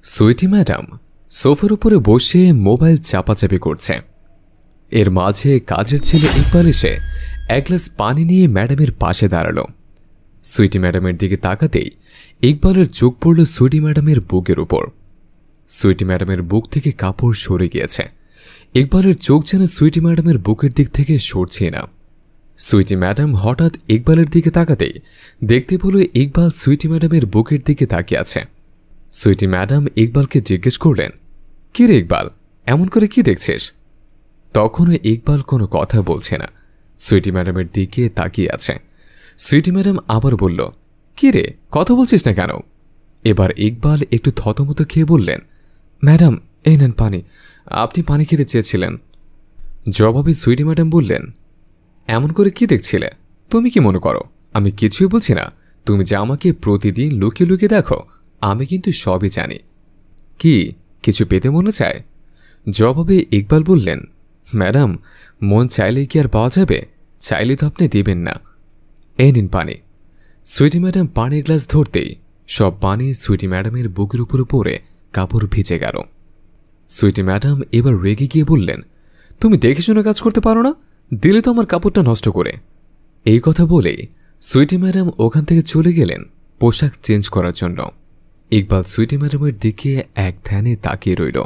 Sweety madam সোফার উপরে বসে মোবাইল চাপাচাপি করছে। এর মাঝে কাজের ছেলে ইকবাল এসে এক গ্লাস পানি নিয়ে ম্যাডামের পাশে দাঁড়ালো। সুইটি ম্যাডামের দিকে তাকাতেই ইকবালের চোখ পড়ল সুইটি ম্যাডামের বুকের উপর। সুইটি ম্যাডামের বুক থেকে কাপড় সরে গিয়েছে। ইকবালের চোখ যেন সুইটি ম্যাডামের বুকের দিক থেকে সরছে না। সুইটি ম্যাডাম হঠাৎ ইকবালের দিকে তাকাতেই দেখতে পেল ইকবাল সুইটি ম্যাডামের বুকের দিকে তাকিয়ে আছে। সুইটি ম্যাডাম ইকবালকে জিজ্ঞেস করলেন, কি রে ইকবাল, এমন করে কি দেখছিস? তখনও ইকবাল কোনো কথা বলছে না, সুইটি ম্যাডামের দিকে তাকিয়ে আছে। সুইটি ম্যাডাম আবার বলল, কি রে, কথা বলছিস না কেন? এবার ইকবাল একটু থতমত খেয়ে বললেন, ম্যাডাম এই নেন পানি, আপনি পানি খেতে চেয়েছিলেন। জবাবে সুইটি ম্যাডাম বললেন, এমন করে কি দেখছিলে? তুমি কি মনে করো আমি কিছুই বলছি না? তুমি যে আমাকে প্রতিদিন লুকিয়ে লুকিয়ে দেখো, আমি কিন্তু সবই জানি। কি কিছু পেতে মনে চায়? জবাবে ইকবাল বললেন, ম্যাডাম মন চাইলেই কি আর পাওয়া যাবে? চাইলে তো আপনি দিবেন না। এই নিন পানি। সুইটি ম্যাডাম পানির গ্লাস ধরতেই সব পানি সুইটি ম্যাডামের বুকের উপরে পড়ে কাপড় ভিজে গেল। সুইটি ম্যাডাম এবার রেগে গিয়ে বললেন, তুমি দেখে শুনে কাজ করতে পারো না? দিলে তো আমার কাপড়টা নষ্ট করে। এই কথা বলেই সুইটি ম্যাডাম ওখান থেকে চলে গেলেন পোশাক চেঞ্জ করার জন্য। ইকবাল সুইটি ম্যাডামের দিকে এক ধ্যানে তাকিয়ে রইল।